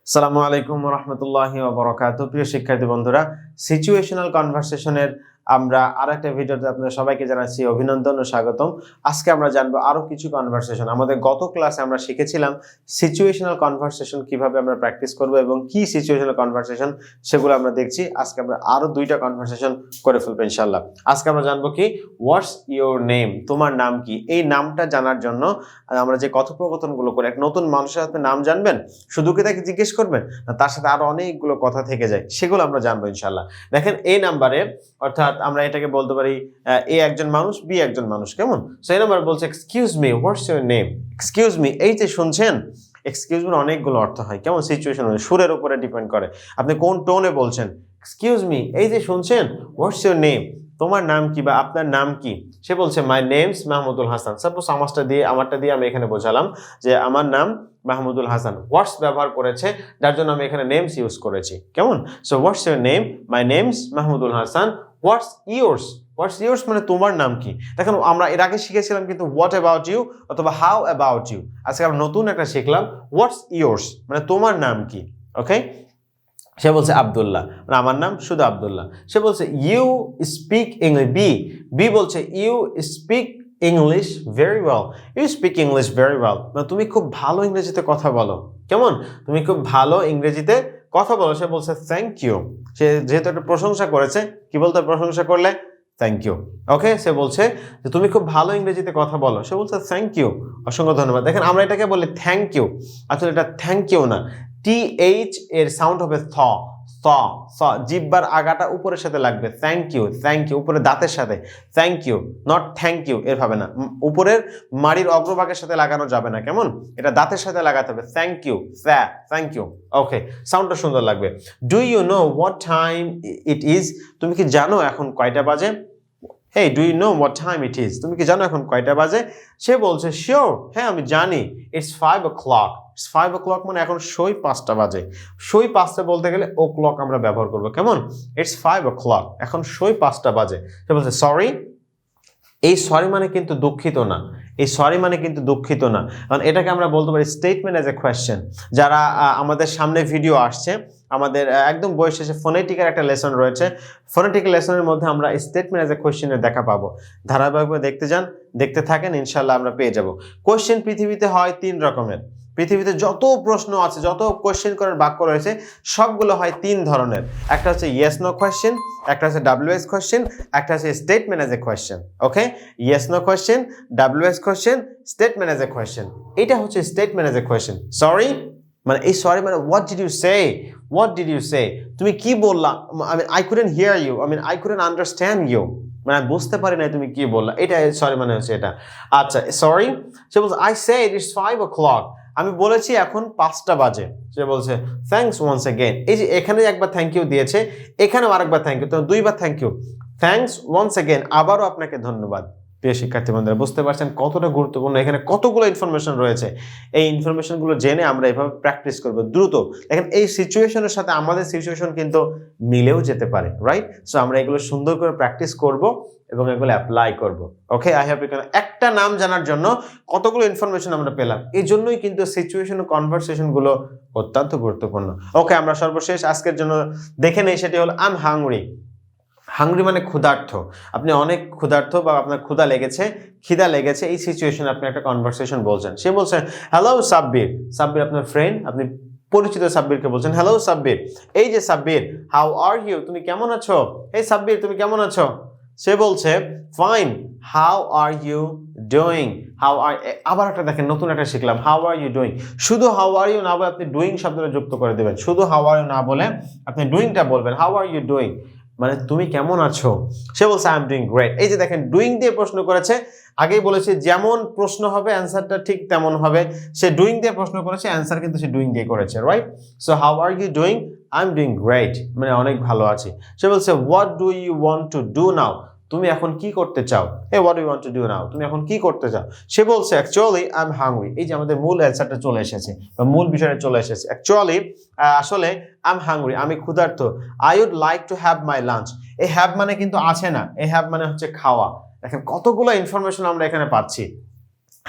আসসালামু আলাইকুম ওয়া রাহমাতুল্লাহি ওয়া বারাকাতুহু। প্রিয় শিক্ষার্থী বন্ধুরা, সিচুয়েশনাল কনভারসেশনের আমরা আরেকটা ভিডিওতে আপনাদের সবাইকে জানাচ্ছি অভিনন্দন ও স্বাগতম। আজকে আমরা জানবো আরো কিছু কনভারসেশন। আমাদের গত ক্লাসে আমরা শিখেছিলাম সিচুয়েশনাল কনভারসেশন কিভাবে আমরা প্র্যাকটিস করব এবং কি সিচুয়েশনাল কনভারসেশন সেগুলো আমরা দেখছি। আজকে আমরা আরো দুইটা কনভারসেশন করে ফেলবো ইনশাআল্লাহ। আজকে আমরা জানবো কি হোয়াটস ইওর নেম, তোমার নাম কি। এই নামটা জানার জন্য আমরা যে কথোপকথনগুলো করি, এক নতুন মানুষের সাথে নাম জানবেন, শুধু কি তাকে জিজ্ঞেস করবেন না, তার সাথে আরো অনেকগুলো কথা থেকে যায়, সেগুলো আমরা জানবো ইনশাআল্লাহ। দেখেন এই নাম্বারে, অর্থাৎ আমরা এটাকে বলতে পারি এ একজন মানুষ, বি একজন মানুষ, কেমন? সো এই নাম্বার বলছে excuse me, what's your name. Excuse me, এই যে শুনছেন, এক্সকিউজ মি অনেকগুলো অর্থ হয়, কেমন? সিচুয়েশন, সুরের উপরে ডিপেন্ড করে, আপনি কোন টোনে বলছেন। এক্সকিউজ মি, এই যে শুনছেন, হোয়াটস ইওর নেম, তোমার নাম কি বা আপনার নাম কি। সে বলছে my name's Mahmudul Hasan. Suppose আমারটা দিয়ে আমি এখানে বোঝালাম যে আমার নাম মাহমুদুল হাসান। হোয়াটস ব্যবহার করেছে, যার জন্য আমি এখানে নেমস ইউজ করেছি, কেমন? So what's your name, my name's Mahmudul Hasan. What's yours, what's yours মানে তোমার নাম কি। দেখেন আমরা এর আগে শিখেছিলাম কিন্তু হোয়াট অ্যাবাউট ইউ অথবা হাউ অ্যাবাউট ইউ। আজকে আমরা নতুন একটা শিখলাম হোয়াটস ইয়োর্স মানে তোমার নাম কি। ওকে, সে বলছে আব্দুল্লাহ, মানে আমার নাম শুধু আব্দুল্লাহ। সে বলছে ইউ স্পিক ইংলিশ, বি বলছে you speak English very well, you speak English very well মানে তুমি খুব ভালো ইংরেজিতে কথা বলো, কেমন? তুমি খুব ভালো ইংরেজিতে কথা বলো। সে বলছে থ্যাংক ইউ, সে যেহেতু একটা প্রশংসা করেছে, কি বলতে প্রশংসা করলে? Thank you. ওকে, সে বলছে যে তুমি খুব ভালো ইংরেজিতে কথা বলো। সে বলছে থ্যাংক ইউ, অসংখ্য ধন্যবাদ। দেখেন আমরা এটাকে বলি থ্যাংক ইউ, আসলে এটা থ্যাংক ইউ না, টিএইচ এর সাউন্ড হবে থ, থ, থ, জিহ্বার আগাটা উপরের সাথে লাগবে। থ্যাংক ইউ, থ্যাংক ইউ, উপরে দাঁতের সাথে। Thank you, not thank you এভাবে না, উপরের মাড়ির অগ্রভাগের সাথে লাগানো যাবে না, কেমন? এটা দাঁতের সাথে লাগাতে হবে। Thank you, thank you. Okay, সাউন্ডটা সুন্দর লাগবে। Do you know what time it is, তুমি কি জানো এখন কয়টা বাজে? Hey, do you know what time it is, তুমি কি জানো এখন কয়টা বাজে? সে বলছে শিওর, হ্যাঁ আমি জানি। ইটস 5 o'clock, ইটস 5 o'clock মানে এখন সই 5টা বাজে। সই 5টা বলতে গেলে ও ক্লক আমরা ব্যবহার করবো, কেমন? ইটস 5 o'clock, এখন সই 5টা বাজে। সে বলছে সরি, এই সরি মানে কিন্তু দুঃখিত না, এই সরি মানে কিন্তু দুঃখিত না, কারণ এটাকে আমরা বলতে পারি স্টেটমেন্ট অ্যাজ এ কোয়েশ্চেন। যারা আমাদের সামনে ভিডিও আসছে, আমাদের একদম বই শেষে ফোনেটিকের একটা লেসন রয়েছে, ফোনেটিক লেসনের মধ্যে আমরা স্টেটমেন্ট অ্যাজ এ কোয়েশ্চেনের দেখা পাবো। ধারাবাহিকভাবে দেখতে থাকেন, ইনশাল্লাহ আমরা পেয়ে যাব। কোয়েশ্চেন পৃথিবীতে হয় 3 রকমের। পৃথিবীতে যত প্রশ্ন আছে, যত কোয়েশ্চেন করার বাক্য রয়েছে, সবগুলো হয় 3 ধরনের। একটা হচ্ছে ইয়েস নো কোয়েশ্চেন, একটা হচ্ছে ডাব্লিউএস কোয়েশ্চেন, একটা হচ্ছে statement as a question. Okay, yes no question, WH question, statement as a question. এটা হচ্ছে statement as a question. Sorry মানে এই সরি মানে what did you say, what did you say, তুমি কি বললা, I couldn't hear you, I couldn't understand you, মানে আমি বুঝতে পারি না তুমি কি বললা, এটা সরি মানে হচ্ছে এটা। আচ্ছা সরি, সে বলছে আই সেড ইটস 5 o'clock, আমি বলেছি এখন 5টা বাজে। সে বলছে থ্যাঙ্কস ওয়ান্স অ্যাগেন, এই যে এখানে একবার থ্যাংক ইউ দিয়েছে, এখানেও আরেকবার থ্যাংক ইউ, তো 2বার thank you. Thanks once again, আবারও আপনাকে ধন্যবাদ। প্রিয় শিক্ষার্থী বন্ধুরা, বুঝতে পারছেন কতটা গুরুত্বপূর্ণ, এখানে কতগুলো ইনফরমেশন রয়েছে। এই ইনফরমেশনগুলো জেনে আমরা এভাবে প্র্যাকটিস করবো দ্রুত। দেখেন এই সিচুয়েশনের সাথে আমাদের সিচুয়েশন কিন্তু মিলেও যেতে পারে, রাইট? সো আমরা এগুলো সুন্দর করে প্র্যাকটিস করব এবং এগুলো অ্যাপ্লাই করব। ওকে, আই হ্যাভ এখানে একটা নাম জানার জন্য কতগুলো ইনফরমেশন আমরা পেলাম, এই জন্যই কিন্তু সিচুয়েশন ও কনভারসেশন গুলো অত্যন্ত গুরুত্বপূর্ণ। ওকে, আমরা সর্বশেষ আজকের জন্য দেখে নেই, সেটি হলো আই এম হাংরি। হাংরি মানে ক্ষুধার্ত, আপনি অনেক ক্ষুধার্ত বা আপনার খিদা লেগেছে, এই সিচুয়েশনে আপনি একটা কনভারসেশন বলছেন। সে বলছেন হ্যালো সাব্বির, সাব্বির আপনার ফ্রেন্ড, আপনি পরিচিত সাব্বিরকে বলছেন হ্যালো সাব্বির, এই যে সাব্বির, হাউ আর ইউ, তুমি কেমন আছো? এই সাব্বির তুমি কেমন আছো? সে বলছে fine, how are you doing, আবার একটা দেখেন নতুন একটা শিখলাম, হাউ আর ইউ ডুইং। শুধু হাউ আর ইউ না বলে আপনি ডুইং শব্দটা যুক্ত করে দেবেন, শুধু হাউ আর ইউ না বলে আপনি ডুইংটা বলবেন, হাউ আর ইউ ডুইং মানে তুমি কেমন আছো। সে বলছে আই এম ডুইং গ্রেট, এই যে দেখেন ডুইং দিয়ে প্রশ্ন করেছে, আগেই বলেছি যেমন প্রশ্ন হবে অ্যান্সারটা ঠিক তেমন হবে। সে ডুইং দিয়ে প্রশ্ন করেছে, অ্যান্সার কিন্তু সে ডুইং দিয়ে করেছে, right? So how are you doing, I am doing great মানে অনেক ভালো আছি। সে বলছে what do you want to do now, তুমি এখন কি করতে চাও? Hey what do you want to do now, তুমি এখন কি করতে চাও? সে বলছে অ্যাকচুয়ালি আই এম হাংরি, এই যে আমাদের মূল অ্যান্সারটা চলে এসেছে বা মূল বিষয়টা চলে এসেছে। অ্যাকচুয়ালি আসলে আই এম হাংরি, আমি ক্ষুধার্ত। I would like to have my lunch, এই হ্যাভ মানে কিন্তু আছে না, এই হ্যাভ মানে হচ্ছে খাওয়া। দেখেন কতগুলো ইনফরমেশন আমরা এখানে পাচ্ছি।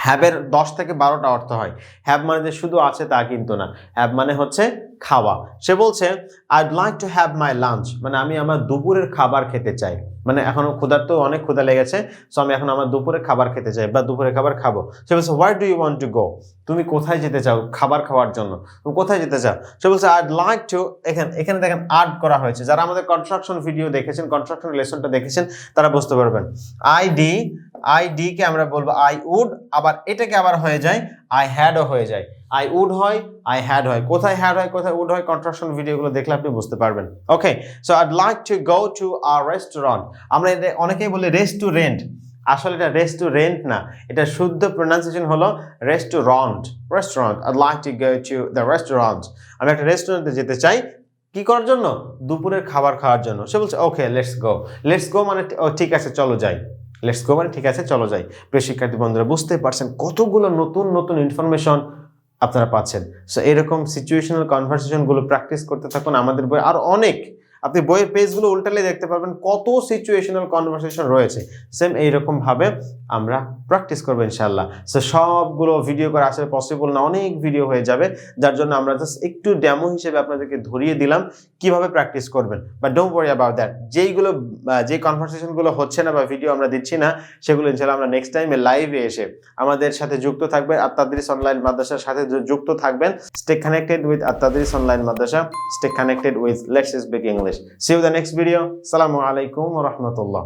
হ্যাভের 10 থেকে 12টা অর্থ হয়। হ্যাভ মানে যে শুধু আছে তা কিন্তু না, হ্যাভ মানে হচ্ছে খাওয়া। সে বলছে I'd like to have my lunch, মানে আমি আমার দুপুরের খাবার খেতে চাই, মানে এখনো ক্ষুধার্ত, অনেক ক্ষুধা লেগেছে, সো আমি এখন আমার দুপুরের খাবার খেতে চাই বা দুপুরের খাবার খাবো। সে বলছে where do you want to go, তুমি কোথায় যেতে চাও খাবার খাওয়ার জন্য, তুমি কোথায় যেতে চাও? সে বলছে আইড লাইক টু, এখানে দেখেন আড করা হয়েছে, যারা আমাদের কনস্ট্রাকশন ভিডিও দেখেছেন, কনস্ট্রাকশন লেসনটা দেখেছেন তারা বুঝতে পারবেন। আইডি কে আমরা বলবো আই উড, আবার এটাকে আবার হয়ে যায় আই হ্যাডও হয়ে যায়, আই উড হয় আই হ্যাড হয়। কোথায় হ্যাড হয় কোথায় উড হয় কনস্ট্রাকশন ভিডিওগুলো দেখলে আপনি বুঝতে পারবেন। Okay, so I'd like to go to a restaurant. আমরা এটা অনেকেই বলি রেস্টুরেন্ট, আসলে এটা রেস্টুরেন্ট না, এটা শুদ্ধ প্রোনাউন্সিয়েশন হলো restaurant. I'd like to go to the restaurant, আমি একটা রেস্টুরেন্টে যেতে চাই, কি করার জন্য? দুপুরের খাবার খাওয়ার জন্য। সে বলছে ওকে লেটস গো মানে ঠিক আছে চলো যাই, লেটস গো মানে ঠিক আছে চলো যাই। প্রিয় শিক্ষার্থী বন্ধুরা, বুঝতে পারছেন কতগুলো নতুন নতুন ইনফরমেশন আপনারা পাচ্ছেন। সো এরকম সিচুয়েশনাল কনভারসেশনগুলো প্র্যাকটিস করতে থাকুন। আমাদের বই আর অনেক, আপনি বইয়ের পেজগুলো উল্টালে দেখতে পারবেন কত সিচুয়েশনাল কনভারসেশন রয়েছে। সেম এইরকম ভাবে আমরা প্র্যাকটিস করবো ইনশাআল্লাহ। সো সবগুলো ভিডিও করা আসলে পসিবল না, অনেক ভিডিও হয়ে যাবে, যার জন্য আমরা জাস্ট একটু ডেমো হিসেবে আপনাদেরকে ধরিয়ে দিলাম কিভাবে প্র্যাকটিস করবেন। But don't worry about that, যে কনভারসেশনগুলো হচ্ছে না বা ভিডিও আমরা দিচ্ছি না, সেগুলো ইনশাআল্লাহ আমরা নেক্সট টাইমে লাইভে এসে আমাদের সাথে যুক্ত থাকবেন, আত-তাদরিস অনলাইন মাদ্রাসার সাথে যুক্ত থাকবেন। স্টে কানেক্টেড উইথ আত-তাদরিস অনলাইন মাদ্রাসা, stay connected with let's speak English. See you in the next video. Assalamu Alaikum wa rahmatullah.